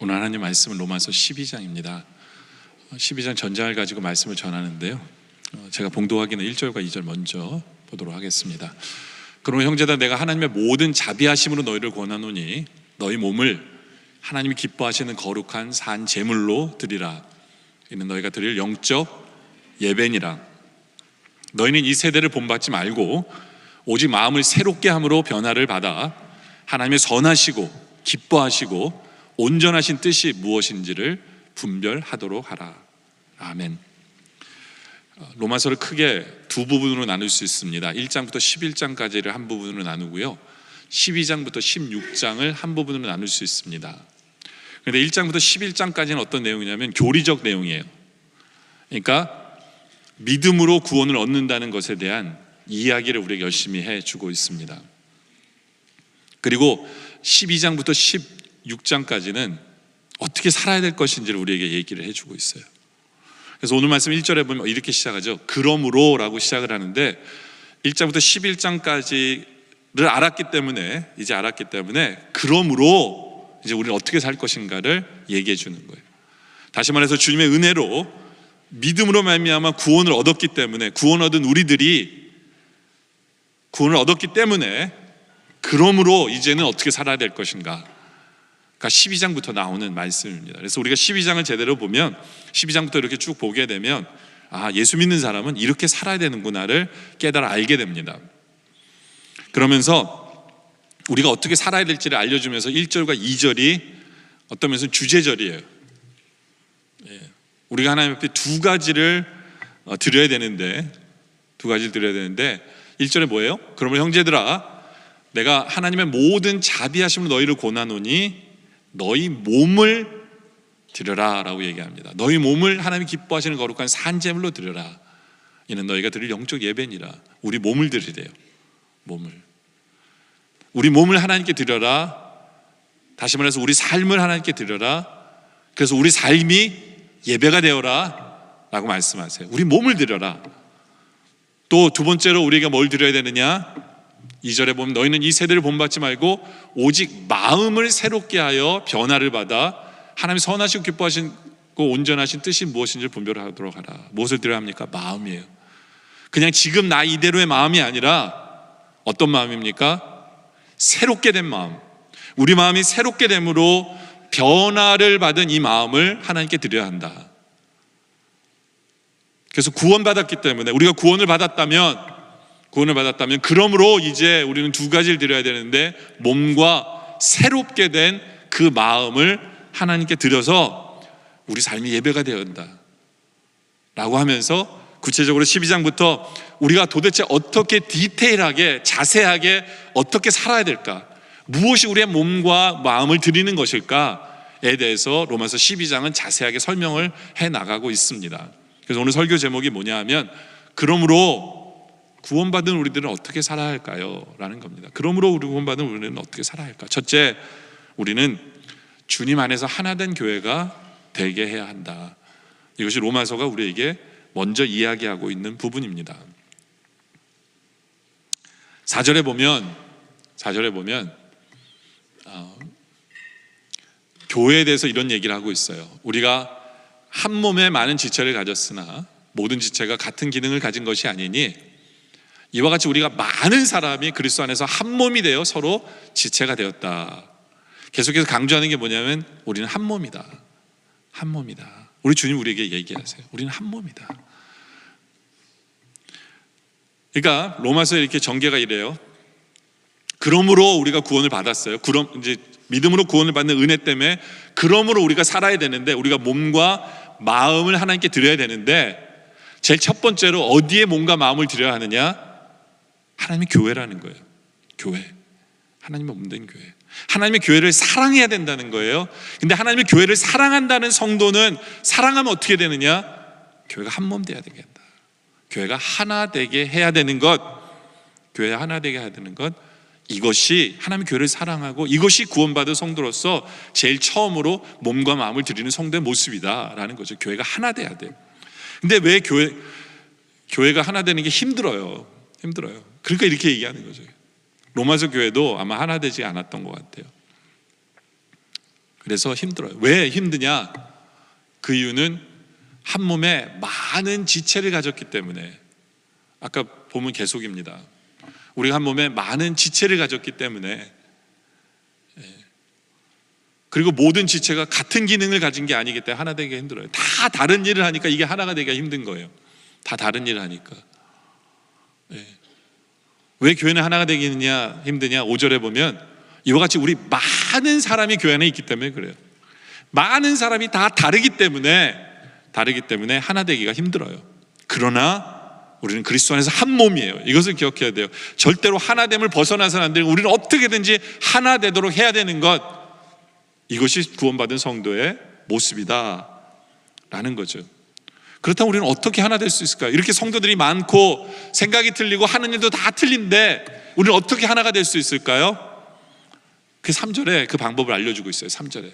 오늘 하나님 말씀은 로마서 12장입니다. 12장 전장을 가지고 말씀을 전하는데요, 제가 봉독하기는 1절과 2절 먼저 보도록 하겠습니다. 그러면 형제들아, 내가 하나님의 모든 자비하심으로 너희를 권하노니 너희 몸을 하나님이 기뻐하시는 거룩한 산 제물로 드리라. 이는 너희가 드릴 영적 예배니라. 너희는 이 세대를 본받지 말고 오직 마음을 새롭게 함으로 변화를 받아 하나님의 선하시고 기뻐하시고 온전하신 뜻이 무엇인지를 분별하도록 하라. 아멘. 로마서를 크게 두 부분으로 나눌 수 있습니다. 1장부터 11장까지를 한 부분으로 나누고요, 12장부터 16장을 한 부분으로 나눌 수 있습니다. 그런데 1장부터 11장까지는 어떤 내용이냐면 교리적 내용이에요. 그러니까 믿음으로 구원을 얻는다는 것에 대한 이야기를 우리에게 열심히 해주고 있습니다. 그리고 12장부터 16장까지는 어떻게 살아야 될 것인지를 우리에게 얘기를 해주고 있어요. 그래서 오늘 말씀 1절에 보면 이렇게 시작하죠. 그러므로 라고 시작을 하는데 1장부터 11장까지를 알았기 때문에 그러므로 이제 우리는 어떻게 살 것인가를 얘기해 주는 거예요. 다시 말해서 주님의 은혜로 믿음으로 말미암아 구원을 얻었기 때문에, 구원 얻은 우리들이 구원을 얻었기 때문에 그러므로 이제는 어떻게 살아야 될 것인가, 그러니까 12장부터 나오는 말씀입니다. 그래서 우리가 12장을 제대로 보면, 12장부터 이렇게 쭉 보게 되면 예수 믿는 사람은 이렇게 살아야 되는구나를 깨달아 알게 됩니다. 그러면서 우리가 어떻게 살아야 될지를 알려주면서 1절과 2절이 어떤 면에서 주제절이에요. 우리가 하나님 앞에 두 가지를 드려야 되는데 1절에 뭐예요? 그러면 형제들아, 내가 하나님의 모든 자비하심으로 너희를 권하노니 너희 몸을 드려라 라고 얘기합니다. 너희 몸을 하나님이 기뻐하시는 거룩한 산제물로 드려라. 이는 너희가 드릴 영적 예배니라. 우리 몸을 드리래요. 우리 몸을 하나님께 드려라. 다시 말해서 우리 삶을 하나님께 드려라. 그래서 우리 삶이 예배가 되어라 라고 말씀하세요. 우리 몸을 드려라. 또 두 번째로 우리가 뭘 드려야 되느냐? 2절에 보면 너희는 이 세대를 본받지 말고 오직 마음을 새롭게 하여 변화를 받아 하나님의 선하시고 기뻐하시고 온전하신 뜻이 무엇인지를 분별하도록 하라. 무엇을 드려야 합니까? 마음이에요. 그냥 지금 나 이대로의 마음이 아니라 어떤 마음입니까? 새롭게 된 마음. 우리 마음이 새롭게 됨으로 변화를 받은 이 마음을 하나님께 드려야 한다. 그래서 구원받았기 때문에, 우리가 구원을 받았다면 그러므로 이제 우리는 두 가지를 드려야 되는데, 몸과 새롭게 된 그 마음을 하나님께 드려서 우리 삶이 예배가 되어야 한다 라고 하면서 구체적으로 12장부터 우리가 도대체 어떻게 디테일하게 자세하게 어떻게 살아야 될까, 무엇이 우리의 몸과 마음을 드리는 것일까에 대해서 로마서 12장은 자세하게 설명을 해나가고 있습니다. 그래서 오늘 설교 제목이 뭐냐 하면, 그러므로 구원받은 우리들은 어떻게 살아야 할까요? 라는 겁니다. 그러므로 우리 구원받은 우리는 어떻게 살아야 할까? 첫째, 우리는 주님 안에서 하나된 교회가 되게 해야 한다. 이것이 로마서가 우리에게 먼저 이야기하고 있는 부분입니다. 4절에 보면 교회에 대해서 이런 얘기를 하고 있어요. 우리가 한 몸에 많은 지체를 가졌으나 모든 지체가 같은 기능을 가진 것이 아니니 이와 같이 우리가 많은 사람이 그리스도 안에서 한 몸이 되어 서로 지체가 되었다. 계속해서 강조하는 게 뭐냐면 우리는 한 몸이다. 한 몸이다. 우리 주님 우리에게 얘기하세요. 우리는 한 몸이다. 그러니까 로마서에 이렇게 전개가 이래요. 그러므로 우리가 구원을 받았어요. 그럼 이제 믿음으로 구원을 받는 은혜 때문에 그러므로 우리가 살아야 되는데, 우리가 몸과 마음을 하나님께 드려야 되는데, 제일 첫 번째로 어디에 몸과 마음을 드려야 하느냐? 하나님의 교회라는 거예요. 교회. 하나님의 몸된 교회. 하나님의 교회를 사랑해야 된다는 거예요. 근데 하나님의 교회를 사랑한다는 성도는 사랑하면 어떻게 되느냐? 교회가 한 몸 돼야 되겠다. 교회가 하나 되게 해야 되는 것. 교회가 하나 되게 해야 되는 것. 이것이 하나님의 교회를 사랑하고 이것이 구원받은 성도로서 제일 처음으로 몸과 마음을 드리는 성도의 모습이다라는 거죠. 교회가 하나 돼야 돼요. 근데 왜 교회가 하나 되는 게 힘들어요. 그러니까 이렇게 얘기하는 거죠. 로마서 교회도 아마 하나 되지 않았던 것 같아요. 그래서 힘들어요. 왜 힘드냐? 그 이유는 한 몸에 많은 지체를 가졌기 때문에. 아까 보면 계속입니다. 우리가 한 몸에 많은 지체를 가졌기 때문에, 그리고 모든 지체가 같은 기능을 가진 게 아니기 때문에 하나 되기가 힘들어요. 다 다른 일을 하니까 이게 하나가 되기가 힘든 거예요. 다 다른 일을 하니까. 왜 교회는 하나가 되기냐 힘드냐? 5절에 보면 이와 같이 우리 많은 사람이 교회 안에 있기 때문에 그래요. 많은 사람이 다 다르기 때문에 하나 되기가 힘들어요. 그러나 우리는 그리스도 안에서 한 몸이에요. 이것을 기억해야 돼요. 절대로 하나됨을 벗어나서는 안 되고, 우리는 어떻게든지 하나 되도록 해야 되는 것, 이것이 구원받은 성도의 모습이다 라는 거죠. 그렇다면 우리는 어떻게 하나 될 수 있을까요? 이렇게 성도들이 많고 생각이 틀리고 하는 일도 다 틀린데 우리는 어떻게 하나가 될 수 있을까요? 그 3절에 그 방법을 알려주고 있어요. 3절에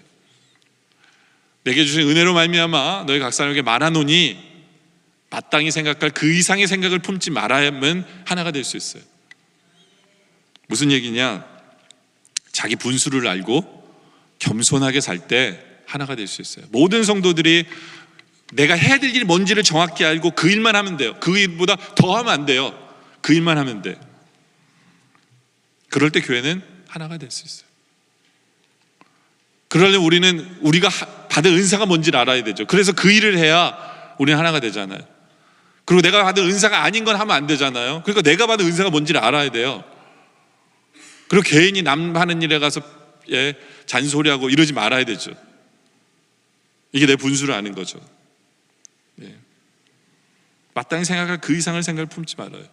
내게 주신 은혜로 말미암아 너희 각 사람에게 말하노니 마땅히 생각할 그 이상의 생각을 품지 말아야만 하나가 될 수 있어요. 무슨 얘기냐? 자기 분수를 알고 겸손하게 살 때 하나가 될 수 있어요. 모든 성도들이 내가 해야 될 일이 뭔지를 정확히 알고 그 일만 하면 돼요. 그 일보다 더 하면 안 돼요. 그 일만 하면 돼. 그럴 때 교회는 하나가 될 수 있어요. 그러려면 우리가 받은 은사가 뭔지를 알아야 되죠. 그래서 그 일을 해야 우리는 하나가 되잖아요. 그리고 내가 받은 은사가 아닌 건 하면 안 되잖아요. 그러니까 내가 받은 은사가 뭔지를 알아야 돼요. 그리고 개인이 남 하는 일에 가서 잔소리하고 이러지 말아야 되죠. 이게 내 분수를 아는 거죠. 마땅히 생각할 그 이상을 생각을 품지 말아요.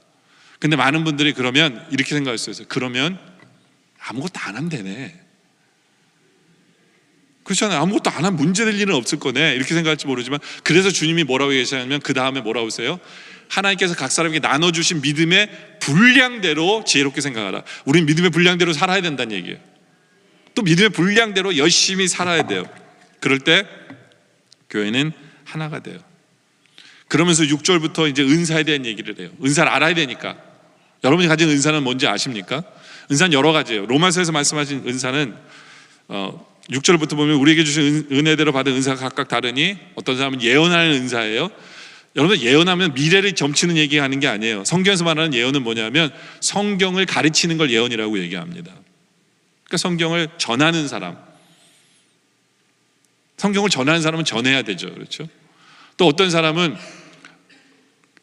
근데 많은 분들이 그러면 이렇게 생각할 수 있어요. 그러면 아무것도 안 하면 되네. 그렇잖아요. 아무것도 안 하면 문제될 일은 없을 거네. 이렇게 생각할지 모르지만, 그래서 주님이 뭐라고 얘기하시냐면 그 다음에 뭐라고 하세요? 하나님께서 각 사람에게 나눠주신 믿음의 분량대로 지혜롭게 생각하라. 우리는 믿음의 분량대로 살아야 된다는 얘기예요. 또 믿음의 분량대로 열심히 살아야 돼요. 그럴 때 교회는 하나가 돼요. 그러면서 6절부터 이제 은사에 대한 얘기를 해요. 은사를 알아야 되니까. 여러분이 가진 은사는 뭔지 아십니까? 은사는 여러 가지예요. 로마서에서 말씀하신 은사는 6절부터 보면 우리에게 주신 은혜대로 받은 은사가 각각 다르니, 어떤 사람은 예언하는 은사예요. 여러분, 예언하면 미래를 점치는 얘기하는 게 아니에요. 성경에서 말하는 예언은 뭐냐면 성경을 가르치는 걸 예언이라고 얘기합니다. 그러니까 성경을 전하는 사람, 성경을 전하는 사람은 전해야 되죠. 그렇죠? 또 어떤 사람은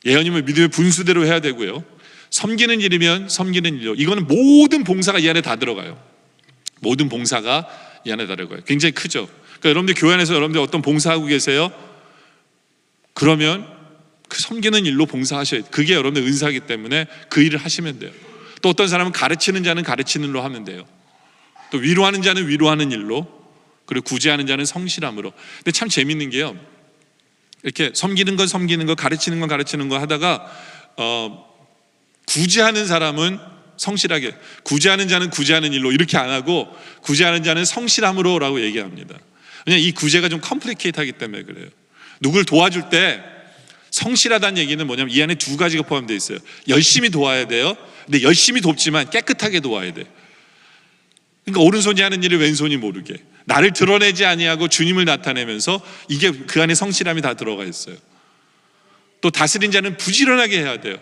예언이면 믿음의 분수대로 해야 되고요. 섬기는 일이면 섬기는 일로. 이거는 모든 봉사가 이 안에 다 들어가요. 모든 봉사가 이 안에 다 들어가요. 굉장히 크죠. 그러니까 여러분들 교회 안에서 여러분들 어떤 봉사하고 계세요? 그러면 그 섬기는 일로 봉사하셔야 돼요. 그게 여러분들 은사이기 때문에 그 일을 하시면 돼요. 또 어떤 사람은 가르치는 자는 가르치는 일로 하면 돼요. 또 위로하는 자는 위로하는 일로, 그리고 구제하는 자는 성실함으로. 근데 참 재밌는 게요, 이렇게 섬기는 건 섬기는 거, 가르치는 건 가르치는 거 하다가 구제하는 사람은 성실하게, 구제하는 자는 구제하는 일로 이렇게 안 하고 구제하는 자는 성실함으로 라고 얘기합니다. 왜냐하면 이 구제가 좀 컴플리케이트하기 때문에 그래요. 누굴 도와줄 때 성실하다는 얘기는 뭐냐면 이 안에 두 가지가 포함되어 있어요. 열심히 도와야 돼요. 근데 열심히 돕지만 깨끗하게 도와야 돼. 그러니까 오른손이 하는 일을 왼손이 모르게, 나를 드러내지 아니하고 주님을 나타내면서, 이게 그 안에 성실함이 다 들어가 있어요. 또 다스린 자는 부지런하게 해야 돼요.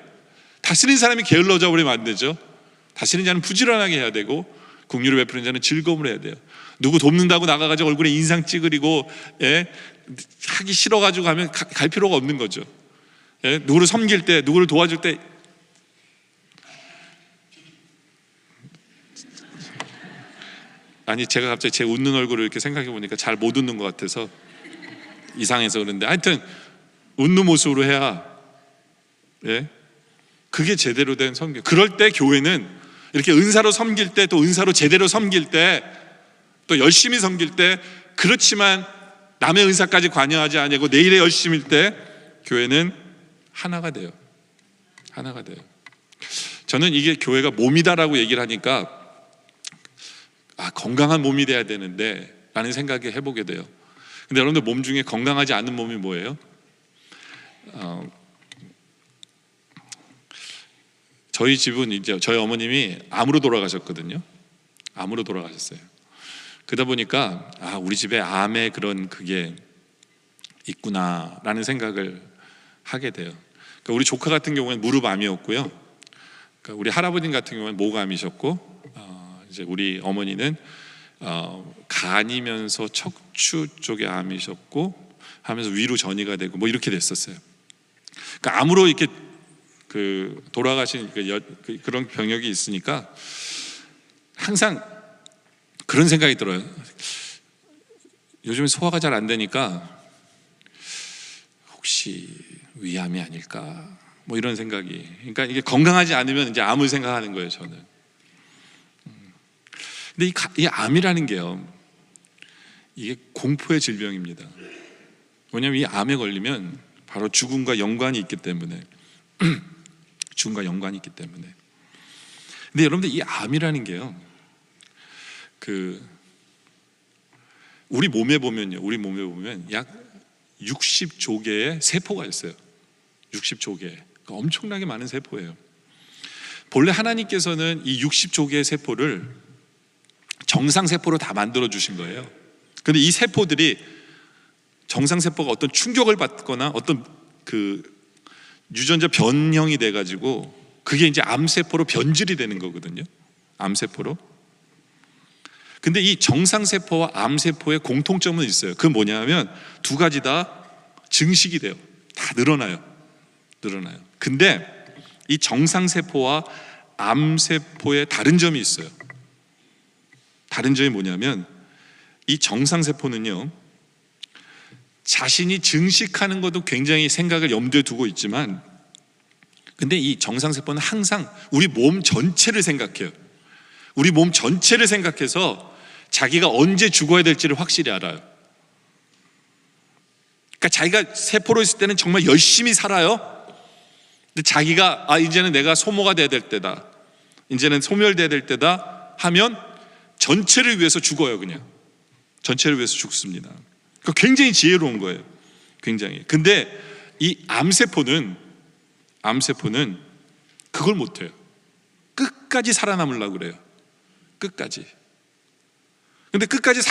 다스린 사람이 게을러져 버리면 안 되죠. 다스린 자는 부지런하게 해야 되고, 긍휼을 베푸는 자는 즐거움을 해야 돼요. 누구 돕는다고 나가가지고 얼굴에 인상 찌그리고 하기 싫어가지고 가면 갈 필요가 없는 거죠. 누구를 섬길 때, 누구를 도와줄 때 아니, 제가 갑자기 제 웃는 얼굴을 이렇게 생각해 보니까 잘 못 웃는 것 같아서 이상해서 그런데, 하여튼 웃는 모습으로 해야 그게 제대로 된 섬김. 그럴 때 교회는 이렇게 은사로 섬길 때, 또 은사로 제대로 섬길 때, 또 열심히 섬길 때, 그렇지만 남의 은사까지 관여하지 않고 내 일에 열심일 때 교회는 하나가 돼요. 하나가 돼요. 저는 이게 교회가 몸이다라고 얘기를 하니까 건강한 몸이 돼야 되는데 라는 생각이 해보게 돼요. 근데 여러분들 몸 중에 건강하지 않은 몸이 뭐예요? 저희 집은 이제 저희 어머님이 암으로 돌아가셨거든요. 암으로 돌아가셨어요. 그러다 보니까 우리 집에 암의 그런 그게 있구나라는 생각을 하게 돼요. 그러니까 우리 조카 같은 경우는 무릎암이었고요. 그러니까 우리 할아버님 같은 경우는 목암이셨고, 이제 우리 어머니는 간이면서 척추 쪽에 암이셨고 하면서 위로 전이가 되고 뭐 이렇게 됐었어요. 그러니까 암으로 이렇게 돌아가신 그런 병역이 있으니까 항상 그런 생각이 들어요. 요즘에 소화가 잘 안 되니까 혹시 위암이 아닐까 뭐 이런 생각이. 그러니까 이게 건강하지 않으면 이제 암을 생각하는 거예요, 저는. 근데 이 암이라는 게요, 이게 공포의 질병입니다. 왜냐하면 이 암에 걸리면 바로 죽음과 연관이 있기 때문에 죽음과 연관이 있기 때문에. 근데 여러분들, 이 암이라는 게요, 우리 몸에 보면 약 60조 개의 세포가 있어요. 60조 개. 그러니까 엄청나게 많은 세포예요. 본래 하나님께서는 이 60조 개의 세포를 정상세포로 다 만들어 주신 거예요. 근데 이 세포들이, 정상세포가 어떤 충격을 받거나 어떤 유전자 변형이 돼가지고 그게 이제 암세포로 변질이 되는 거거든요. 암세포로. 근데 이 정상세포와 암세포의 공통점은 있어요. 그건 뭐냐면 두 가지 다 증식이 돼요. 다 늘어나요. 근데 이 정상세포와 암세포의 다른 점이 있어요. 다른 점이 뭐냐면, 이 정상세포는요, 자신이 증식하는 것도 굉장히 생각을 염두에 두고 있지만, 근데 이 정상세포는 항상 우리 몸 전체를 생각해요. 우리 몸 전체를 생각해서 자기가 언제 죽어야 될지를 확실히 알아요. 그러니까 자기가 세포로 있을 때는 정말 열심히 살아요. 근데 자기가 이제는 내가 소모가 돼야 될 때다, 이제는 소멸돼야 될 때다 하면 전체를 위해서 죽어요. 그냥 전체를 위해서 죽습니다. 그러니까 굉장히 지혜로운 거예요. 굉장히. 근데 이 암세포는 그걸 못해요. 끝까지 살아남으려고 그래요. 끝까지. 근데 끝까지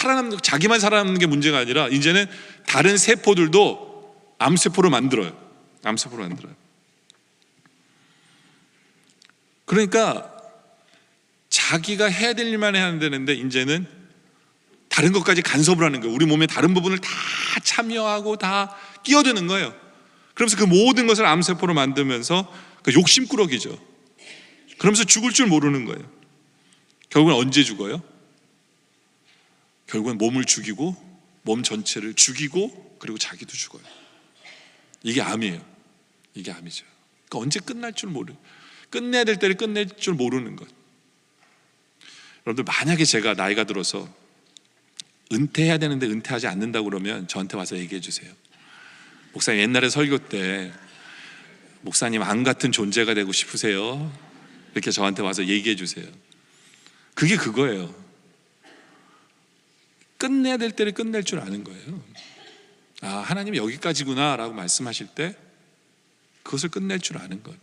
자기만 살아남는 게 문제가 아니라 이제는 다른 세포들도 암세포로 만들어요. 그러니까 자기가 해야 될 일만 해야 되는데 이제는 다른 것까지 간섭을 하는 거예요. 우리 몸의 다른 부분을 다 참여하고 다 끼어드는 거예요. 그러면서 그 모든 것을 암세포로 만들면서 욕심꾸러기죠. 그러면서 죽을 줄 모르는 거예요. 결국은 언제 죽어요? 결국은 몸을 죽이고, 몸 전체를 죽이고, 그리고 자기도 죽어요. 이게 암이에요. 이게 암이죠. 그러니까 언제 끝날 줄 끝내야 될 때를 끝낼 줄 모르는 것. 여러분들, 만약에 제가 나이가 들어서 은퇴해야 되는데 은퇴하지 않는다고 그러면 저한테 와서 얘기해 주세요. 목사님, 옛날에 설교 때 목사님 암 같은 존재가 되고 싶으세요? 이렇게 저한테 와서 얘기해 주세요. 그게 그거예요. 끝내야 될 때를 끝낼 줄 아는 거예요. 하나님이 여기까지구나 라고 말씀하실 때 그것을 끝낼 줄 아는 것.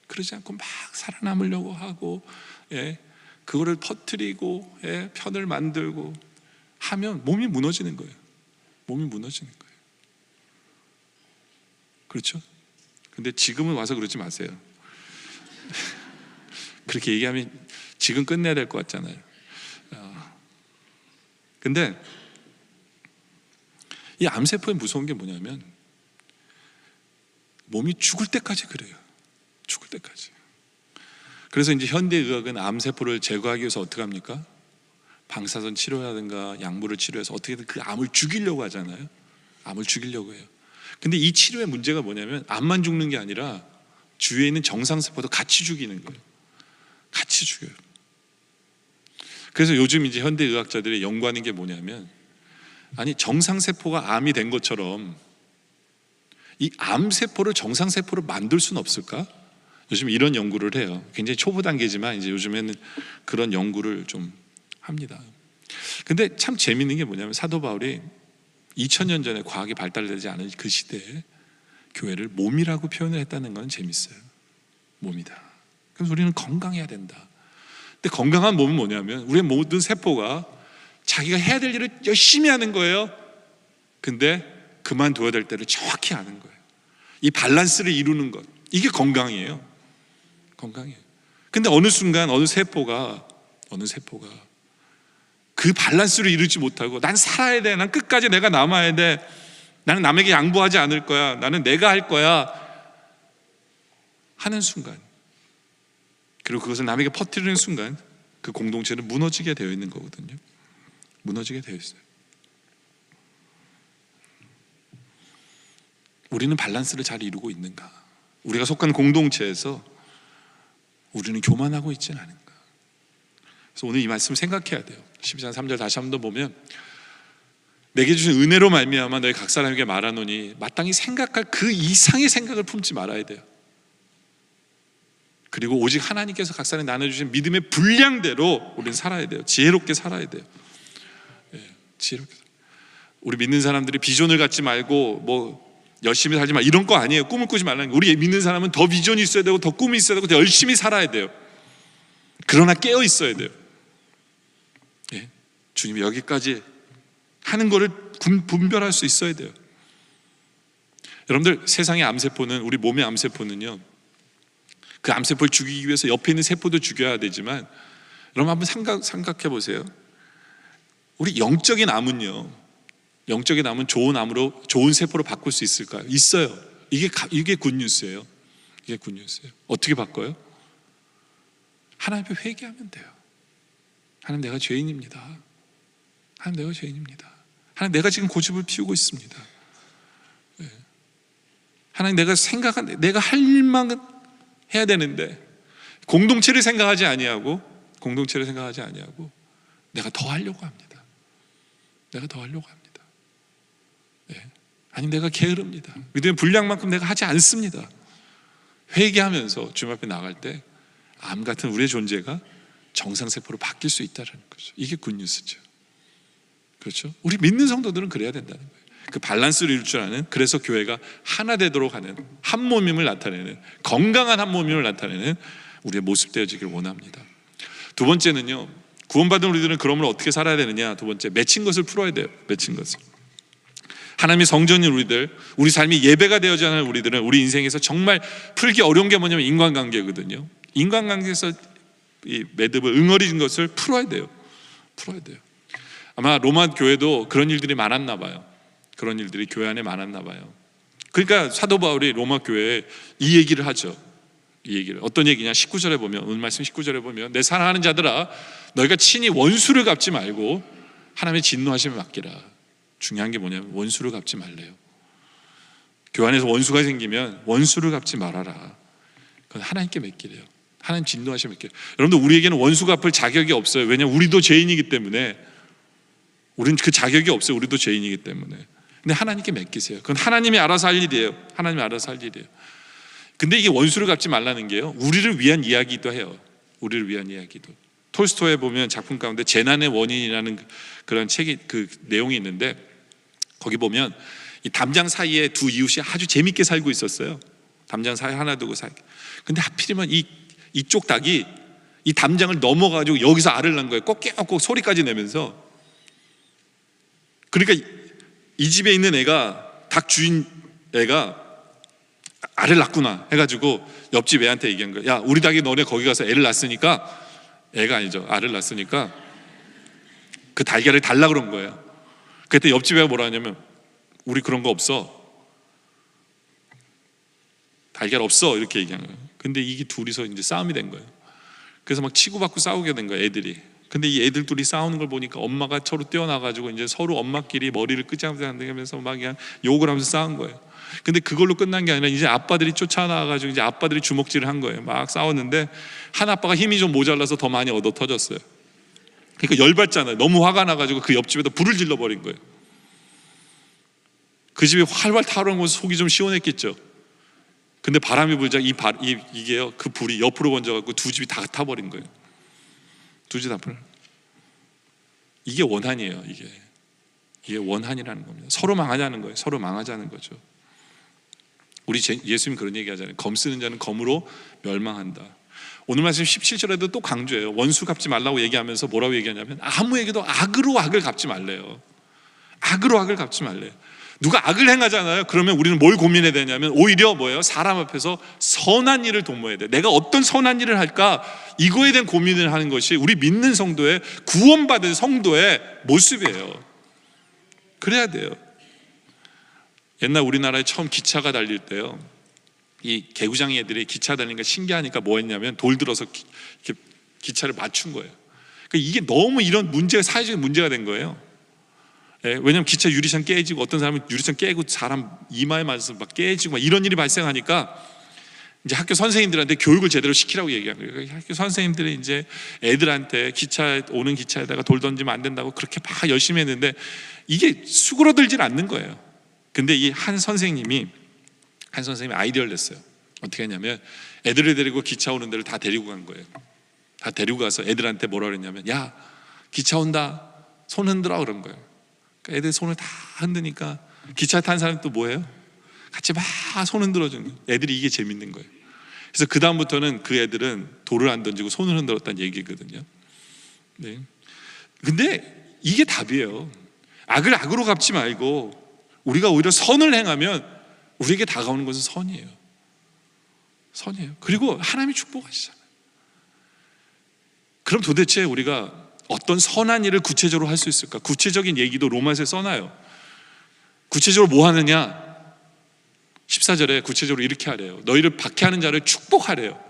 그러지 않고 막 살아남으려고 하고, 그거를 퍼뜨리고, 편을 만들고 하면 몸이 무너지는 거예요. 그렇죠? 근데 지금은 와서 그러지 마세요. 그렇게 얘기하면 지금 끝내야 될 것 같잖아요. 근데 이 암세포의 무서운 게 뭐냐면, 몸이 죽을 때까지 그래요. 죽을 때까지. 그래서 이제 현대의학은 암세포를 제거하기 위해서 어떻게 합니까? 방사선 치료라든가 약물을 치료해서 어떻게든 그 암을 죽이려고 하잖아요. 암을 죽이려고 해요. 근데 이 치료의 문제가 뭐냐면, 암만 죽는 게 아니라 주위에 있는 정상세포도 같이 죽이는 거예요. 같이 죽여요. 그래서 요즘 이제 현대의학자들이 연구하는 게 뭐냐면, 정상세포가 암이 된 것처럼 이 암세포를 정상세포로 만들 수는 없을까? 요즘 이런 연구를 해요. 굉장히 초보 단계지만 이제 요즘에는 그런 연구를 좀 합니다. 근데 참 재밌는 게 뭐냐면, 사도 바울이 2000년 전에 과학이 발달되지 않은 그 시대에 교회를 몸이라고 표현을 했다는 건 재밌어요. 몸이다. 그래서 우리는 건강해야 된다. 근데 건강한 몸은 뭐냐면, 우리의 모든 세포가 자기가 해야 될 일을 열심히 하는 거예요. 근데 그만둬야 될 때를 정확히 아는 거예요. 이 밸런스를 이루는 것, 이게 건강이에요. 건강이에요. 근데 어느 순간 어느 세포가 그 밸런스를 이루지 못하고 난 살아야 돼, 난 끝까지 내가 남아야 돼, 나는 남에게 양보하지 않을 거야, 나는 내가 할 거야 하는 순간, 그리고 그것을 남에게 퍼뜨리는 순간 그 공동체는 무너지게 되어 있는 거거든요. 무너지게 되어 있어요. 우리는 밸런스를 잘 이루고 있는가? 우리가 속한 공동체에서 우리는 교만하고 있지는 않은가? 그래서 오늘 이 말씀을 생각해야 돼요. 12장 3절 다시 한번 보면, 내게 주신 은혜로 말미암아 너희 각 사람에게 말하노니 마땅히 생각할 그 이상의 생각을 품지 말아야 돼요. 그리고 오직 하나님께서 각 사람에 나눠주신 믿음의 분량대로 우리는 살아야 돼요. 지혜롭게 살아야 돼요. 지혜롭게. 우리 믿는 사람들이 비전을 갖지 말고 뭐 열심히 살지 마 이런 거 아니에요. 꿈을 꾸지 말라는 거. 우리 믿는 사람은 더 비전이 있어야 되고 더 꿈이 있어야 되고 더 열심히 살아야 돼요. 그러나 깨어 있어야 돼요. 주님이 여기까지 하는 거를 분별할 수 있어야 돼요. 여러분들, 세상의 암세포는, 우리 몸의 암세포는요, 그 암세포를 죽이기 위해서 옆에 있는 세포도 죽여야 되지만, 여러분 한번 생각해 보세요. 우리 영적인 암은요, 영적인 암은 좋은 암으로, 좋은 세포로 바꿀 수 있을까요? 있어요. 이게 굿뉴스예요. 이게 굿뉴스예요. 어떻게 바꿔요? 하나님 앞에 회개하면 돼요. 하나님, 내가 죄인입니다. 하나님, 내가 죄인입니다. 하나님, 내가 지금 고집을 피우고 있습니다. 하나님, 내가 할 일만 해야 되는데 공동체를 생각하지 아니하고 내가 더 하려고 합니다. 내가 더 하려고 합니다. 아니, 내가 게으릅니다. 믿음의 분량만큼 내가 하지 않습니다. 회개하면서 주님 앞에 나갈 때 암 같은 우리의 존재가 정상세포로 바뀔 수 있다는 거죠. 이게 굿뉴스죠. 그렇죠? 우리 믿는 성도들은 그래야 된다는 거예요. 그 밸런스를 이룰 줄 아는, 그래서 교회가 하나 되도록 하는, 한 몸임을 나타내는, 건강한 한 몸임을 나타내는 우리의 모습 되어지길 원합니다. 두 번째는요, 구원받은 우리들은 그러면 어떻게 살아야 되느냐? 두 번째, 맺힌 것을 풀어야 돼요. 맺힌 것을. 하나님의 성전인 우리들, 우리 삶이 예배가 되어져야 하는 우리들은 우리 인생에서 정말 풀기 어려운 게 뭐냐면 인간관계거든요. 인간관계에서 이 매듭을, 응어리진 것을 풀어야 돼요. 아마 로마 교회도 그런 일들이 많았나 봐요. 그런 일들이 교회 안에 많았나 봐요. 그러니까 사도 바울이 로마 교회에 이 얘기를 하죠. 이 얘기를, 어떤 얘기냐? 19절에 보면, 오늘 말씀 19절에 보면, 내 사랑하는 자들아, 너희가 친히 원수를 갚지 말고 하나님의 진노하심을 맡기라. 중요한 게 뭐냐면 원수를 갚지 말래요. 교회 안에서 원수가 생기면 원수를 갚지 말아라. 그건 하나님께 맡기래요. 하나님 진노하시면 맡기래요. 여러분들, 우리에게는 원수 갚을 자격이 없어요. 왜냐하면 우리도 죄인이기 때문에. 우리는 그 자격이 없어요. 우리도 죄인이기 때문에. 근데 하나님께 맡기세요. 그건 하나님이 알아서 할 일이에요. 하나님이 알아서 할 일이에요. 근데 이게 원수를 갚지 말라는 게요, 우리를 위한 이야기도 해요. 우리를 위한 이야기도. 톨스토이에 보면 작품 가운데 재난의 원인이라는 그런 책이, 그 내용이 있는데, 거기 보면 이 담장 사이에 두 이웃이 아주 재밌게 살고 있었어요. 담장 사이 하나 두고 살고. 근데 하필이면 이쪽 닭이 이 담장을 넘어가지고 여기서 알을 낳은 거예요. 꼭꼭 소리까지 내면서. 그러니까 이 집에 있는 애가, 닭 주인 애가 알을 낳구나 해가지고 옆집 애한테 얘기한 거예요. 야, 우리 닭이 너네 거기 가서 애를 낳았으니까, 애가 아니죠, 알을 낳았으니까 그 달걀을 달라 그런 거예요. 그때 옆집 애가 뭐라 하냐면, 우리 그런 거 없어, 달걀 없어, 이렇게 얘기한 거예요. 근데 이게 둘이서 이제 싸움이 된 거예요. 그래서 막 치고받고 싸우게 된 거예요, 애들이. 근데 이 애들 둘이 싸우는 걸 보니까 엄마가 서로 뛰어나가지고 이제 서로 엄마끼리 머리를 끄장끄장하면서 막 그냥 욕을 하면서 싸운 거예요. 근데 그걸로 끝난 게 아니라 이제 아빠들이 쫓아나와가지고 이제 아빠들이 주먹질을 한 거예요. 막 싸웠는데 한 아빠가 힘이 좀 모자라서 더 많이 얻어 터졌어요. 그러니까 열받잖아요. 너무 화가 나가지고 그 옆집에다 불을 질러버린 거예요. 그 집이 활활 타오르면서 속이 좀 시원했겠죠. 근데 바람이 불자 이게요, 그 불이 옆으로 번져갖고 두 집이 다 타버린 거예요. 두 집 다 불. 이게 원한이에요. 이게 원한이라는 겁니다. 서로 망하자는 거예요. 서로 망하자는 거죠. 우리 예수님 그런 얘기 하잖아요. 검 쓰는 자는 검으로 멸망한다. 오늘 말씀 17절에도 또 강조해요. 원수 갚지 말라고 얘기하면서 뭐라고 얘기하냐면 아무에게도 악으로 악을 갚지 말래요. 악으로 악을 갚지 말래요. 누가 악을 행하잖아요. 그러면 우리는 뭘 고민해야 되냐면 오히려 뭐예요? 사람 앞에서 선한 일을 도모해야 돼. 내가 어떤 선한 일을 할까? 이거에 대한 고민을 하는 것이 우리 믿는 성도의, 구원받은 성도의 모습이에요. 그래야 돼요. 옛날 우리나라에 처음 기차가 달릴 때요, 이 개구장 애들이 기차 달리는 게 신기하니까 뭐 했냐면 돌 들어서 이렇게 기차를 맞춘 거예요. 그러니까 이게 너무 이런 문제가, 사회적인 문제가 된 거예요. 예, 왜냐면 기차 유리창 깨지고 어떤 사람은 유리창 깨고 사람 이마에 맞아서 막 깨지고 막 이런 일이 발생하니까 이제 학교 선생님들한테 교육을 제대로 시키라고 얘기한 거예요. 학교 선생님들이 이제 애들한테 오는 기차에다가 돌 던지면 안 된다고 그렇게 막 열심히 했는데 이게 수그러들질 않는 거예요. 근데 이 한 선생님이 아이디어를 냈어요. 어떻게 했냐면 애들을 데리고 기차 오는 데를 다 데리고 간 거예요. 다 데리고 가서 애들한테 뭐라 그랬냐면, 야, 기차 온다, 손 흔들어, 그런 거예요. 그러니까 애들 손을 다 흔드니까 기차 탄 사람이 또 뭐예요? 같이 막 손 흔들어 주는 거예요. 애들이 이게 재밌는 거예요. 그래서 그 다음부터는 그 애들은 돌을 안 던지고 손을 흔들었다는 얘기거든요. 네. 근데 이게 답이에요. 악을 악으로 갚지 말고 우리가 오히려 선을 행하면 우리에게 다가오는 것은 선이에요. 선이에요. 그리고 하나님이 축복하시잖아요. 그럼 도대체 우리가 어떤 선한 일을 구체적으로 할 수 있을까? 구체적인 얘기도 로마서에 써놔요. 구체적으로 뭐 하느냐? 14절에 구체적으로 이렇게 하래요. 너희를 박해하는 자를 축복하래요.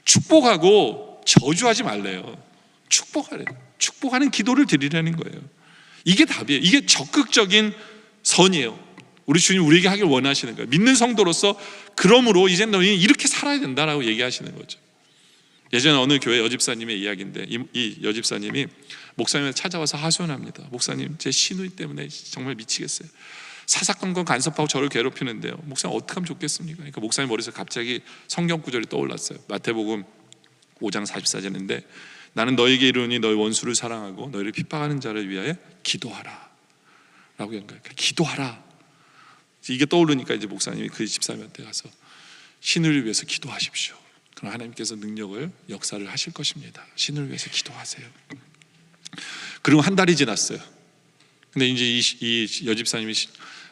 축복하고 저주하지 말래요. 축복하래요. 축복하는 기도를 드리라는 거예요. 이게 답이에요. 이게 적극적인 선이에요. 우리 주님 우리에게 하길 원하시는 거예요. 믿는 성도로서 그러므로 이제 너희는 이렇게 살아야 된다라고 얘기하시는 거죠. 예전에 어느 교회 여집사님의 이야기인데 이 여집사님이 목사님을 찾아와서 하소연합니다. 목사님, 제 시누이 때문에 정말 미치겠어요. 사사건건 간섭하고 저를 괴롭히는데요. 목사님 어떻게 하면 좋겠습니까? 그러니까 목사님 머릿속에 갑자기 성경 구절이 떠올랐어요. 마태복음 5장 44절인데 나는 너에게 이르노니 너희 원수를 사랑하고 너희를 핍박하는 자를 위하여 기도하라 라고 한 거예요. 기도하라. 이게 떠오르니까 이제 목사님이 그 집사님한테 가서 신을 위해서 기도하십시오. 그럼 하나님께서 능력을, 역사를 하실 것입니다. 신을 위해서 기도하세요. 그리고 한 달이 지났어요. 근데 이제 이 여집사님이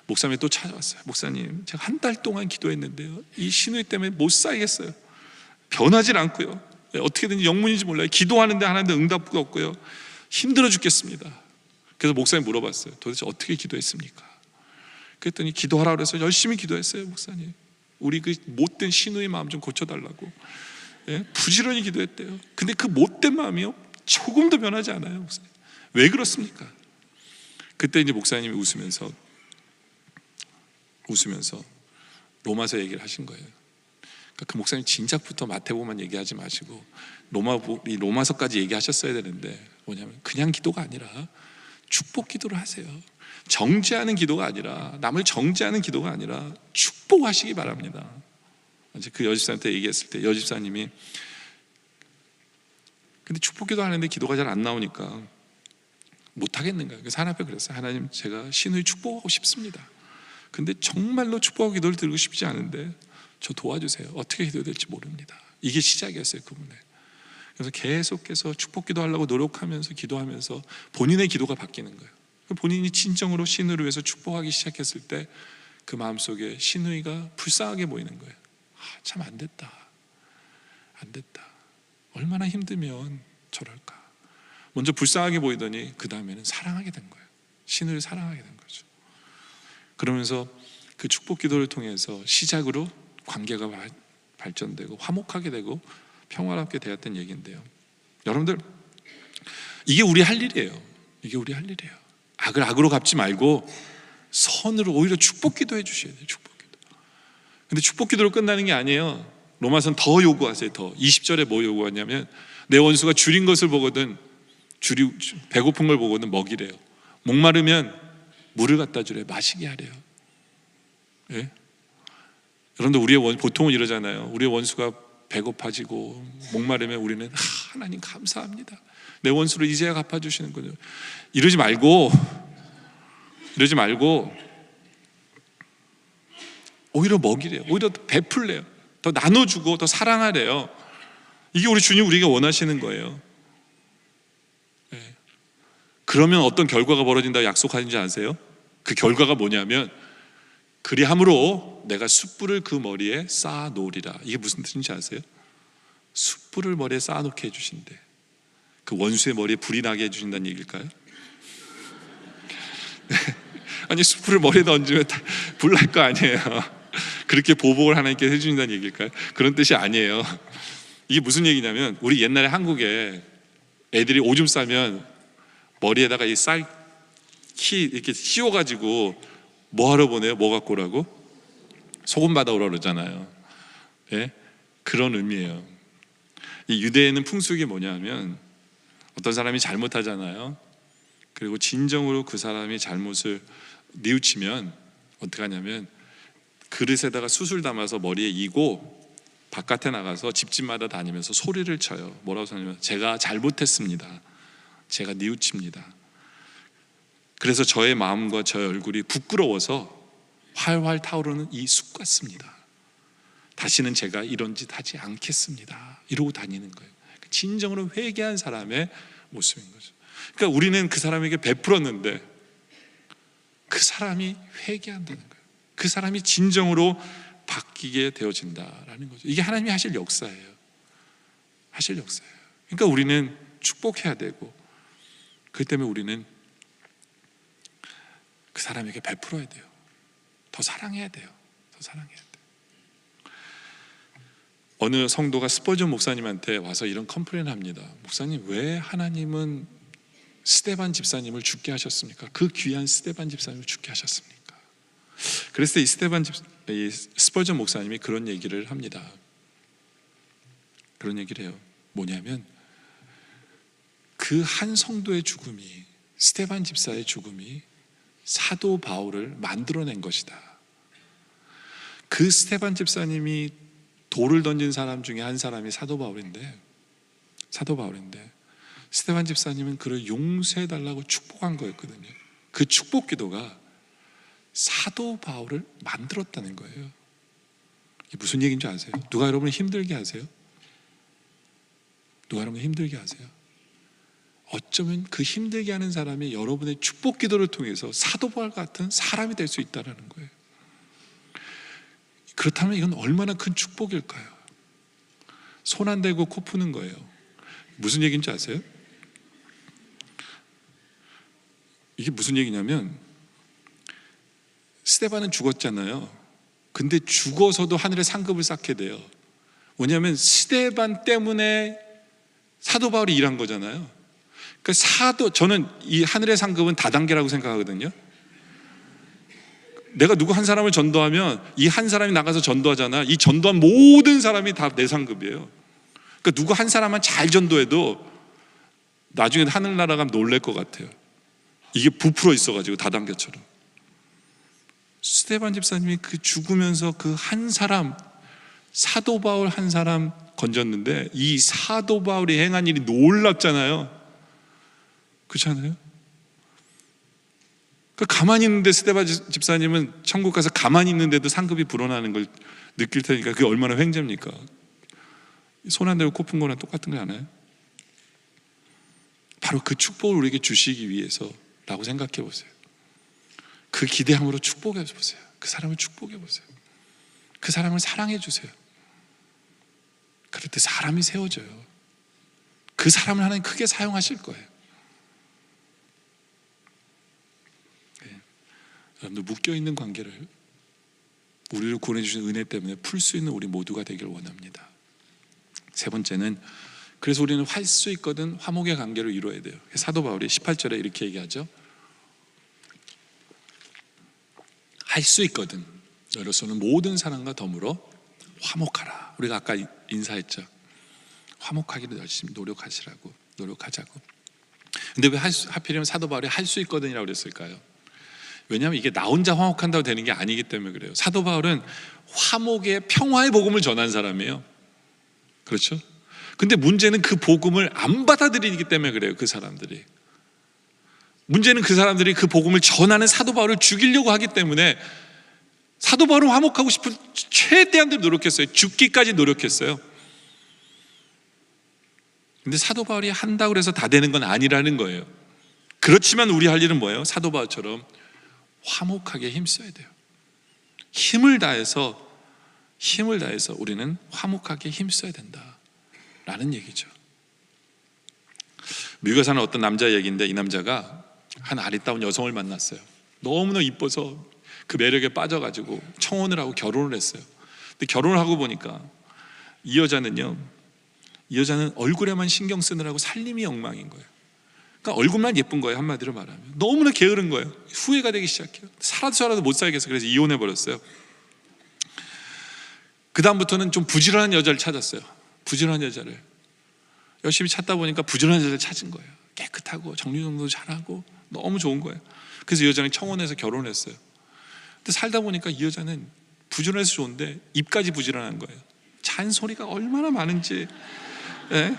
목사님이 또 찾아왔어요. 목사님, 제가 한 달 동안 기도했는데요, 이 신의 때문에 못 살겠어요. 변하질 않고요. 어떻게든지 영문인지 몰라요. 기도하는데 하나님도 응답도 없고요. 힘들어 죽겠습니다. 그래서 목사님 물어봤어요. 도대체 어떻게 기도했습니까? 그랬더니 기도하라고 그래서 열심히 기도했어요. 목사님, 우리 그 못된 신우의 마음 좀 고쳐달라고, 예? 부지런히 기도했대요. 근데 그 못된 마음이요, 조금도 변하지 않아요. 목사님, 왜 그렇습니까? 그때 이제 목사님이 웃으면서 로마서 얘기를 하신 거예요. 그러니까 그 목사님 진작부터 마태복음만 얘기하지 마시고 로마서까지 얘기하셨어야 되는데, 뭐냐면 그냥 기도가 아니라 축복 기도를 하세요. 정죄하는 기도가 아니라, 남을 정죄하는 기도가 아니라 축복하시기 바랍니다. 이제 그 여집사한테 얘기했을 때 여집사님이 근데 축복 기도 하는데 기도가 잘 안 나오니까 못 하겠는가. 그래서 하나님 앞에 그랬어요. 하나님, 제가 신의 축복하고 싶습니다. 근데 정말로 축복 기도를 드리고 싶지 않은데 저 도와주세요. 어떻게 기도해야 될지 모릅니다. 이게 시작이었어요, 그분의. 그래서 계속해서 축복 기도하려고 노력하면서 기도하면서 본인의 기도가 바뀌는 거예요. 본인이 진정으로 신의를 위해서 축복하기 시작했을 때 그 마음속에 신의가 불쌍하게 보이는 거예요. 참 안 됐다. 얼마나 힘들면 저럴까. 먼저 불쌍하게 보이더니 그 다음에는 사랑하게 된 거예요. 신의를 사랑하게 된 거죠. 그러면서 그 축복 기도를 통해서 시작으로 관계가 발전되고 화목하게 되고 평화롭게 되었던 얘기인데요. 여러분들, 이게 우리 할 일이에요. 악을 악으로 갚지 말고 선으로 오히려 축복 기도해 주셔야 돼요. 축복 기도. 근데 축복 기도로 끝나는 게 아니에요. 로마서는 더 요구하세요. 더 20절에 뭐 요구하냐면 내 원수가 줄인 것을 보거든, 배고픈 걸 보거든 먹이래요. 목마르면 물을 갖다 주래요. 마시게 하래요. 예? 여러분들, 보통은 이러잖아요. 우리의 원수가 배고파지고 목마르면 우리는 하나님 감사합니다, 내 원수를 이제야 갚아주시는 거죠. 이러지 말고 오히려 먹이래요. 오히려 베풀래요. 더 나눠주고 더 사랑하래요. 이게 우리 주님 우리가 원하시는 거예요. 그러면 어떤 결과가 벌어진다고 약속하는지 아세요? 그 결과가 뭐냐면 그리함으로 내가 숯불을 그 머리에 쌓아 놓으리라. 이게 무슨 뜻인지 아세요? 숯불을 머리에 쌓아 놓게 해주신대. 그 원수의 머리에 불이 나게 해주신다는 얘기일까요? 아니 숯불을 머리에 얹으면 불 날 거 아니에요. 그렇게 보복을 하나님께 해주신다는 얘기일까요? 그런 뜻이 아니에요. 이게 무슨 얘기냐면 우리 옛날에 한국에 애들이 오줌 싸면 머리에다가 이 쌀키 이렇게 씌워가지고 뭐 하러 보내요? 뭐 갖고 오라고? 소금 받아오라 그러잖아요. 예? 그런 의미예요. 이 유대에는 풍습이 뭐냐면 어떤 사람이 잘못하잖아요. 그리고 진정으로 그 사람이 잘못을 뉘우치면 어떻게 하냐면 그릇에다가 숯을 담아서 머리에 이고 바깥에 나가서 집집마다 다니면서 소리를 쳐요. 뭐라고 하냐면 제가 잘못했습니다. 제가 뉘우칩니다. 그래서 저의 마음과 저의 얼굴이 부끄러워서 활활 타오르는 이 숯 같습니다. 다시는 제가 이런 짓 하지 않겠습니다. 이러고 다니는 거예요. 진정으로 회개한 사람의 모습인 거죠. 그러니까 우리는 그 사람에게 베풀었는데 그 사람이 회개한다는 거예요. 그 사람이 진정으로 바뀌게 되어진다라는 거죠. 이게 하나님이 하실 역사예요. 하실 역사예요. 그러니까 우리는 축복해야 되고 그 때문에 우리는 그 사람에게 베풀어야 돼요. 더 사랑해야 돼요. 더 사랑해야 돼요. 어느 성도가 스퍼전 목사님한테 와서 이런 컴플레인을 합니다. 목사님, 왜 하나님은 스데반 집사님을 죽게 하셨습니까? 그 귀한 스데반 집사님을 죽게 하셨습니까? 그래서 이 스퍼전 목사님이 그런 얘기를 합니다. 그런 얘기를 해요. 뭐냐면 그 한 성도의 죽음이, 스데반 집사의 죽음이 사도 바울을 만들어낸 것이다. 그 스데반 집사님이 돌을 던진 사람 중에 한 사람이 사도 바울인데 스데반 집사님은 그를 용서해달라고 축복한 거였거든요. 그 축복 기도가 사도 바울을 만들었다는 거예요. 이게 무슨 얘기인지 아세요? 누가 여러분을 힘들게 하세요? 누가 여러분을 힘들게 하세요? 어쩌면 그 힘들게 하는 사람이 여러분의 축복 기도를 통해서 사도 바울 같은 사람이 될 수 있다는 거예요. 그렇다면 이건 얼마나 큰 축복일까요? 손 안 대고 코 푸는 거예요. 무슨 얘기인지 아세요? 이게 무슨 얘기냐면 스데반은 죽었잖아요. 근데 죽어서도 하늘에 상급을 쌓게 돼요. 왜냐하면 스데반 때문에 사도 바울이 일한 거잖아요. 그러니까 저는 이 하늘의 상급은 다단계라고 생각하거든요. 내가 누구 한 사람을 전도하면 이 한 사람이 나가서 전도하잖아. 이 전도한 모든 사람이 다 내 상급이에요. 그러니까 누구 한 사람만 잘 전도해도 나중에 하늘나라 가면 놀랄 것 같아요. 이게 부풀어 있어가지고 다단계처럼. 스데반 집사님이 그 죽으면서 그 한 사람, 사도 바울 한 사람 건졌는데 이 사도 바울이 행한 일이 놀랍잖아요. 그렇지 않아요? 가만히 있는데 스데반 집사님은 천국 가서 가만히 있는데도 상급이 불어나는 걸 느낄 테니까 그게 얼마나 횡재입니까? 손 안 대고 코 푼 거랑 똑같은 거 아니에요? 바로 그 축복을 우리에게 주시기 위해서라고 생각해 보세요. 그 기대함으로 축복해 보세요. 그 사람을 축복해 보세요. 그 사람을 사랑해 주세요. 그럴 때 사람이 세워져요. 그 사람을 하나님 크게 사용하실 거예요. 여러분들 묶여있는 관계를 우리를 구원해주신 은혜 때문에 풀 수 있는 우리 모두가 되길 원합니다. 세 번째는 그래서 우리는 할 수 있거든 화목의 관계를 이루어야 돼요. 사도 바울이 18절에 이렇게 얘기하죠. 할 수 있거든 너로서는 모든 사람과 더불어 화목하라. 우리가 아까 인사했죠. 화목하기를 열심히 노력하자고. 근데 왜 하필이면 사도 바울이 할 수 있거든이라고 그랬을까요? 왜냐하면 이게 나 혼자 화목한다고 되는 게 아니기 때문에 그래요. 사도 바울은 화목의 평화의 복음을 전한 사람이에요. 그렇죠? 근데 문제는 그 복음을 안 받아들이기 때문에 그래요. 그 사람들이. 문제는 그 사람들이 그 복음을 전하는 사도 바울을 죽이려고 하기 때문에 사도 바울은 화목하고 싶은 최대한 대로 노력했어요. 죽기까지 노력했어요. 근데 사도 바울이 한다고 해서 다 되는 건 아니라는 거예요. 그렇지만 우리 할 일은 뭐예요? 사도 바울처럼 화목하게 힘써야 돼요. 힘을 다해서 우리는 화목하게 힘써야 된다라는 얘기죠. 미국에 사는 어떤 남자 얘기인데, 이 남자가 한 아리따운 여성을 만났어요. 너무나 이뻐서 그 매력에 빠져가지고 청혼을 하고 결혼을 했어요. 근데 결혼을 하고 보니까 이 여자는 얼굴에만 신경 쓰느라고 살림이 엉망인 거예요. 그러니까 얼굴만 예쁜 거예요. 한마디로 말하면 너무나 게으른 거예요. 후회가 되기 시작해요. 살아도 못 살겠어. 그래서 이혼해 버렸어요. 그 다음부터는 좀 부지런한 여자를 찾았어요. 부지런한 여자를 열심히 찾다 보니까 부지런한 여자를 찾은 거예요. 깨끗하고 정리정돈도 잘하고 너무 좋은 거예요. 그래서 이 여자는 청혼해서 결혼했어요. 근데 살다 보니까 이 여자는 부지런해서 좋은데 입까지 부지런한 거예요. 잔소리가 얼마나 많은지, 예?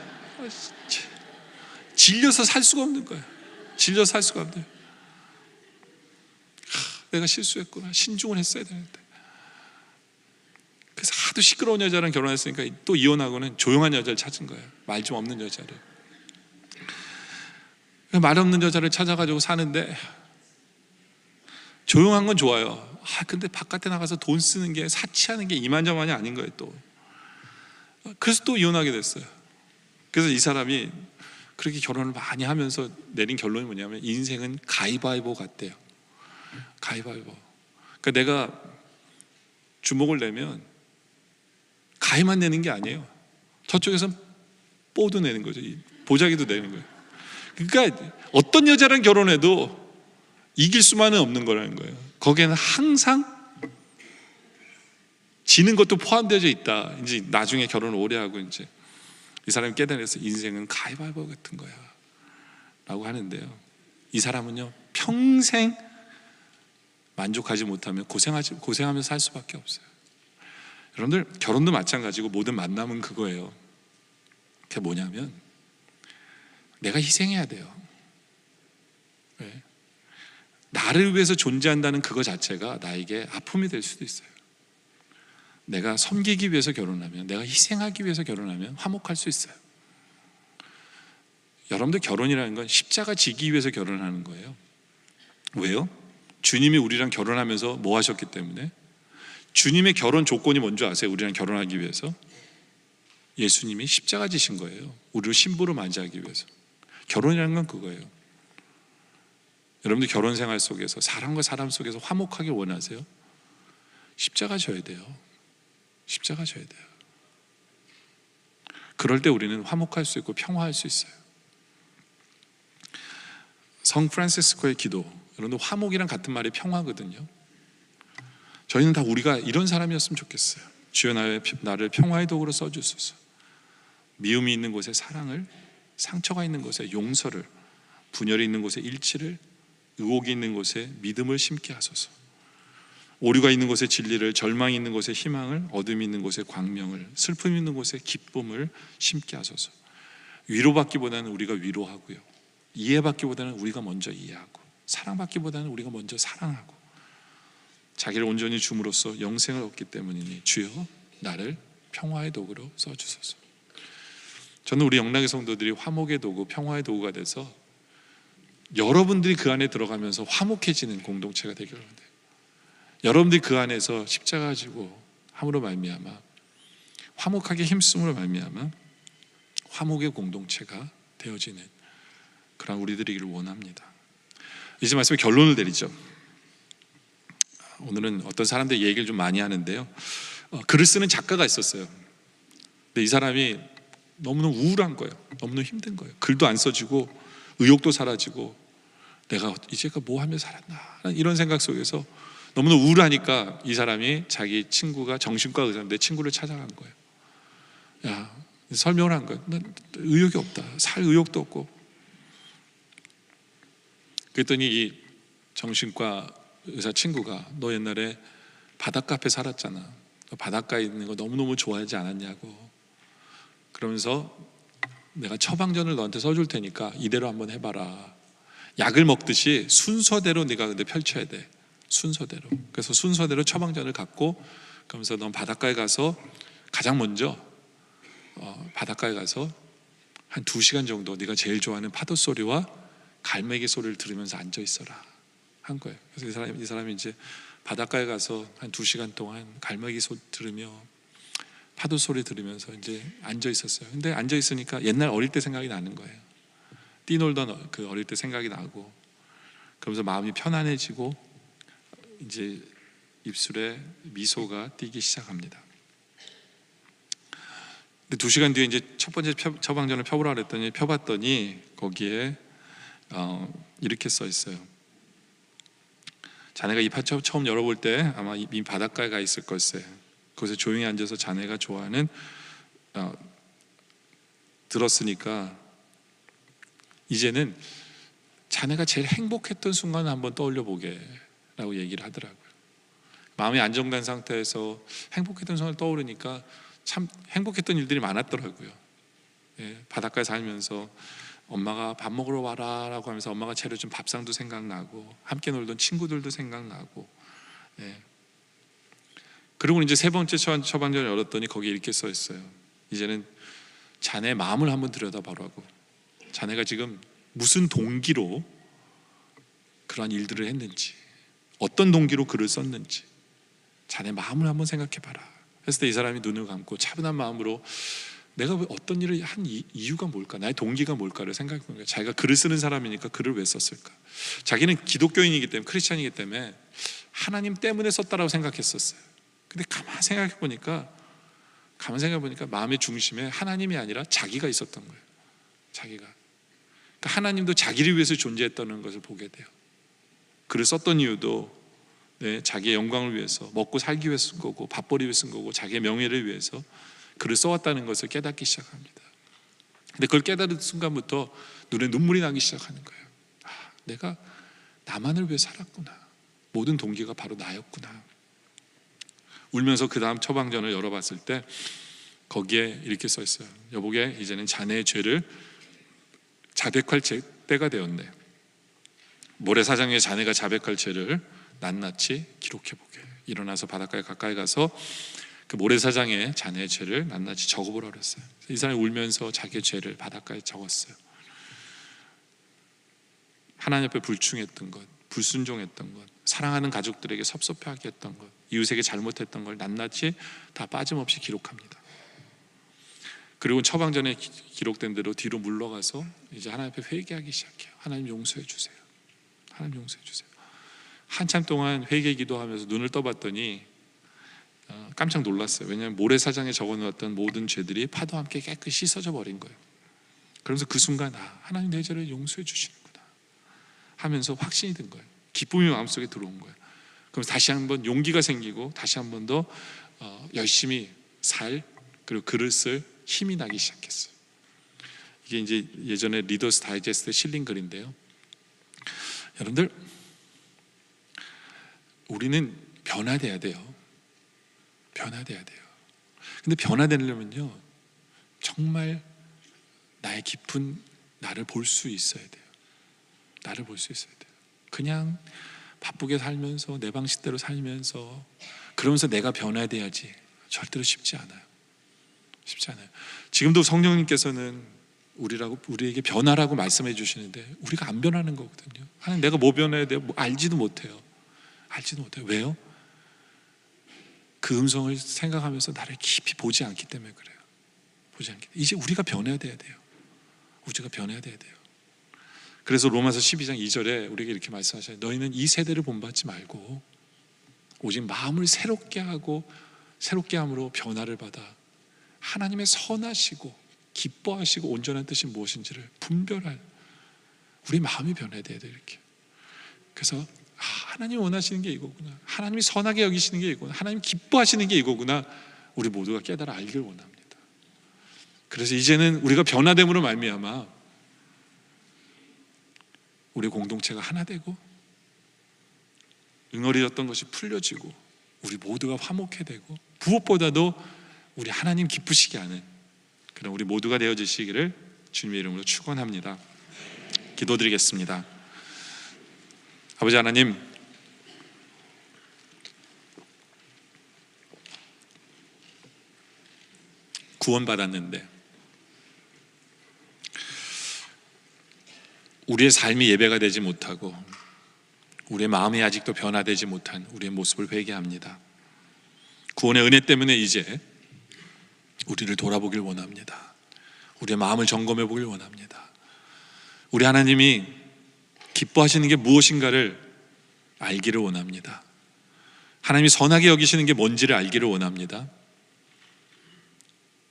질려서 살 수가 없는 거예요. 질려서 살 수가 없네요. 내가 실수했구나. 신중을 했어야 되는데. 그래서 하도 시끄러운 여자랑 결혼했으니까 또 이혼하고는 조용한 여자를 찾은 거예요. 말 좀 없는 여자를. 말 없는 여자를 찾아가지고 사는데, 조용한 건 좋아요. 근데 바깥에 나가서 돈 쓰는 게, 사치하는 게 이만저만이 아닌 거예요 또. 그래서 또 이혼하게 됐어요. 그래서 이 사람이 그렇게 결혼을 많이 하면서 내린 결론이 뭐냐면, 인생은 가위바위보 같대요. 가위바위보. 그러니까 내가 주먹을 내면 가위만 내는 게 아니에요. 저쪽에서는 뽀도 내는 거죠. 보자기도 내는 거예요. 그러니까 어떤 여자랑 결혼해도 이길 수만은 없는 거라는 거예요. 거기에는 항상 지는 것도 포함되어 있다. 이제 나중에 결혼을 오래 하고 이제 이 사람이 깨달아서 인생은 가위바위보 같은 거야 라고 하는데요, 이 사람은요 평생 만족하지 못하면 고생하면서 살 수밖에 없어요. 여러분들, 결혼도 마찬가지고 모든 만남은 그거예요. 그게 뭐냐면 내가 희생해야 돼요. 왜? 나를 위해서 존재한다는 그거 자체가 나에게 아픔이 될 수도 있어요. 내가 섬기기 위해서 결혼하면, 내가 희생하기 위해서 결혼하면 화목할 수 있어요. 여러분들, 결혼이라는 건 십자가 지기 위해서 결혼하는 거예요. 왜요? 주님이 우리랑 결혼하면서 뭐 하셨기 때문에. 주님의 결혼 조건이 뭔지 아세요? 우리랑 결혼하기 위해서 예수님이 십자가 지신 거예요. 우리를 신부로 맞이하기 위해서. 결혼이라는 건 그거예요. 여러분들, 결혼 생활 속에서 사람과 사람 속에서 화목하게 원하세요? 십자가 져야 돼요. 십자가 져야 돼요. 그럴 때 우리는 화목할 수 있고 평화할 수 있어요. 성 프란시스코의 기도, 여러분들, 화목이랑 같은 말이 평화거든요. 저희는 다 우리가 이런 사람이었으면 좋겠어요. 주여 나를 평화의 도구로 써주소서. 미움이 있는 곳에 사랑을, 상처가 있는 곳에 용서를, 분열이 있는 곳에 일치를, 의혹이 있는 곳에 믿음을 심게 하소서. 오류가 있는 곳에 진리를, 절망이 있는 곳에 희망을, 어둠이 있는 곳에 광명을, 슬픔이 있는 곳에 기쁨을 심게 하소서. 위로받기보다는 우리가 위로하고요, 이해받기보다는 우리가 먼저 이해하고, 사랑받기보다는 우리가 먼저 사랑하고, 자기를 온전히 줌으로써 영생을 얻기 때문이니 주여 나를 평화의 도구로 써주소서. 저는 우리 영락의 성도들이 화목의 도구, 평화의 도구가 돼서 여러분들이 그 안에 들어가면서 화목해지는 공동체가 되길 원합니다. 여러분들이 그 안에서 십자가 지고 함으로 말미암아, 화목하게 힘쓰므로 말미암아 화목의 공동체가 되어지는 그런 우리들이기를 원합니다. 이제 말씀에 결론을 내리죠. 오늘은 어떤 사람들 얘기를 좀 많이 하는데요, 글을 쓰는 작가가 있었어요. 근데 이 사람이 너무너무 우울한 거예요. 너무너무 힘든 거예요. 글도 안 써지고 의욕도 사라지고 내가 이제가 뭐 하며 살았나 이런 생각 속에서 너무너무 우울하니까 이 사람이 자기 친구가 정신과 의사인데 친구를 찾아간 거예요. 야, 설명을 한 거예요. 난 의욕이 없다. 살 의욕도 없고. 그랬더니 이 정신과 의사 친구가 너 옛날에 바닷가 앞에 살았잖아. 너 바닷가에 있는 거 너무너무 좋아하지 않았냐고. 그러면서 내가 처방전을 너한테 써줄 테니까 이대로 한번 해봐라. 약을 먹듯이 순서대로 네가 근데 펼쳐야 돼. 순서대로. 그래서 순서대로 처방전을 갖고, 그러면서 넌 바닷가에 가서 가장 먼저 바닷가에 가서 한 2시간 정도 네가 제일 좋아하는 파도 소리와 갈매기 소리를 들으면서 앉아 있어라 한 거예요. 그래서 이 사람이 이제 바닷가에 가서 한 2시간 동안 갈매기 소리 들으며 파도 소리 들으면서 이제 앉아 있었어요. 근데 앉아 있으니까 옛날 어릴 때 생각이 나는 거예요. 뛰놀던 그 어릴 때 생각이 나고, 그러면서 마음이 편안해지고 이제 입술에 미소가 띄기 시작합니다. 근데 2시간 뒤에 이제 첫 번째 처방전을 펴보라 그랬더니 펴봤더니 거기에 이렇게 써 있어요. 자네가 이 파츠 처음 열어볼 때 아마 이 바닷가에 가 있을 걸세. 거기서 조용히 앉아서 자네가 좋아하는 들었으니까 이제는 자네가 제일 행복했던 순간을 한번 떠올려 보게 라고 얘기를 하더라고요. 마음이 안정된 상태에서 행복했던 순간을 떠오르니까 참 행복했던 일들이 많았더라고요. 예, 바닷가에 살면서 엄마가 밥 먹으러 와라 라고 하면서 엄마가 차려준 밥상도 생각나고, 함께 놀던 친구들도 생각나고, 예. 그리고 이제 세 번째 처방전을 열었더니 거기에 이렇게 써 있어요. 이제는 자네 마음을 한번 들여다보라고. 자네가 지금 무슨 동기로 그러한 일들을 했는지, 어떤 동기로 글을 썼는지 자네 마음을 한번 생각해 봐라. 했을 때 이 사람이 눈을 감고 차분한 마음으로 내가 왜 어떤 일을 한 이유가 뭘까, 나의 동기가 뭘까를 생각해 보는 거예요. 자기가 글을 쓰는 사람이니까 글을 왜 썼을까. 자기는 기독교인이기 때문에, 크리스찬이기 때문에 하나님 때문에 썼다라고 생각했었어요. 근데 가만 생각해 보니까 마음의 중심에 하나님이 아니라 자기가 있었던 거예요. 자기가. 그러니까 하나님도 자기를 위해서 존재했다는 것을 보게 돼요. 글을 썼던 이유도 자기의 영광을 위해서, 먹고 살기 위해서 쓴 거고, 밥벌이 위해서 쓴 거고, 자기의 명예를 위해서 글을 써왔다는 것을 깨닫기 시작합니다. 근데 그걸 깨달은 순간부터 눈에 눈물이 나기 시작하는 거예요. 내가 나만을 위해 살았구나. 모든 동기가 바로 나였구나. 울면서 그 다음 처방전을 열어봤을 때 거기에 이렇게 써 있어요. 여보게, 이제는 자네의 죄를 자백할 때가 되었네. 모래사장에 자네가 자백할 죄를 낱낱이 기록해보게. 일어나서 바닷가에 가까이 가서 그 모래사장에 자네의 죄를 낱낱이 적어보라 그랬어요. 이 사람이 울면서 자기의 죄를 바닷가에 적었어요. 하나님 앞에 불충했던 것, 불순종했던 것, 사랑하는 가족들에게 섭섭해하게 했던 것, 이웃에게 잘못했던 걸 낱낱이 다 빠짐없이 기록합니다. 그리고 처방전에 기록된 대로 뒤로 물러가서 이제 하나님 앞에 회개하기 시작해요. 하나님 용서해 주세요. 하나님 용서해 주세요. 한참 동안 회개 기도하면서 눈을 떠봤더니 깜짝 놀랐어요. 왜냐하면 모래사장에 적어놓았던 모든 죄들이 파도와 함께 깨끗이 씻어져 버린 거예요. 그러면서 그 순간 하나님 내 죄를 용서해 주시는구나 하면서 확신이 든 거예요. 기쁨이 마음속에 들어온 거예요. 그럼 다시 한번 용기가 생기고 다시 한 번 더 열심히 그리고 글을 쓸 힘이 나기 시작했어요. 이게 이제 예전에 리더스 다이제스트에 실린 글인데요. 여러분들, 우리는 변화돼야 돼요. 변화돼야 돼요. 근데 변화되려면요, 정말 나의 깊은 나를 볼 수 있어야 돼요. 나를 볼 수 있어야 돼요. 그냥 바쁘게 살면서 내 방식대로 살면서 그러면서 내가 변화돼야지, 절대로 쉽지 않아요. 쉽지 않아요. 지금도 성령님께서는 우리에게 변화라고 말씀해 주시는데 우리가 안 변하는 거거든요. 하나님, 내가 뭐 변해야 돼요? 알지도 못해요. 왜요? 그 음성을 생각하면서 나를 깊이 보지 않기 때문에 그래요. 이제 우리가 변해야 돼요. 우리가 변해야 돼요. 그래서 로마서 12장 2절에 우리에게 이렇게 말씀하셔요. 너희는 이 세대를 본받지 말고 오직 마음을 새롭게 함으로 변화를 받아 하나님의 선하시고 기뻐하시고 온전한 뜻이 무엇인지를 분별할 우리 마음이 변해야 돼요. 이렇게. 그래서 하나님이 원하시는 게 이거구나, 하나님이 선하게 여기시는 게 이거구나, 하나님이 기뻐하시는 게 이거구나, 우리 모두가 깨달아 알길 원합니다. 그래서 이제는 우리가 변화됨으로 말미암아 우리 공동체가 하나 되고 응어리였던 것이 풀려지고 우리 모두가 화목해 되고 무엇보다도 우리 하나님 기쁘시게 하는 그런 우리 모두가 되어지시기를 주님의 이름으로 축원합니다. 기도드리겠습니다. 아버지 하나님, 구원받았는데 우리의 삶이 예배가 되지 못하고 우리의 마음이 아직도 변화되지 못한 우리의 모습을 회개합니다. 구원의 은혜 때문에 이제 우리를 돌아보길 원합니다. 우리의 마음을 점검해 보길 원합니다. 우리 하나님이 기뻐하시는 게 무엇인가를 알기를 원합니다. 하나님이 선하게 여기시는 게 뭔지를 알기를 원합니다.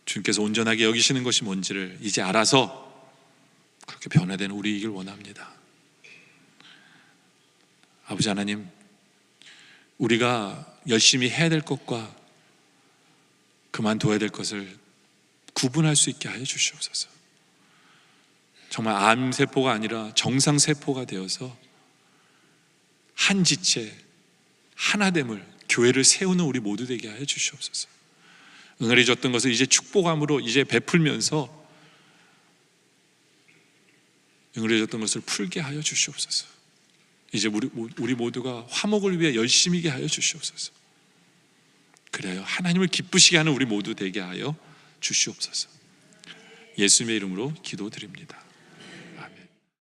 주님께서 온전하게 여기시는 것이 뭔지를 이제 알아서 그렇게 변화되는 우리이길 원합니다. 아버지 하나님, 우리가 열심히 해야 될 것과 그만둬야 될 것을 구분할 수 있게 하여 주시옵소서. 정말 암세포가 아니라 정상세포가 되어서 한 지체, 하나됨을, 교회를 세우는 우리 모두 되게 하여 주시옵소서. 응어리졌던 것을 이제 축복함으로 이제 베풀면서 응어리졌던 것을 풀게 하여 주시옵소서. 이제 우리 모두가 화목을 위해 열심히게 하여 주시옵소서. 그래요, 하나님을 기쁘시게 하는 우리 모두 되게 하여 주시옵소서. 예수님의 이름으로 기도드립니다.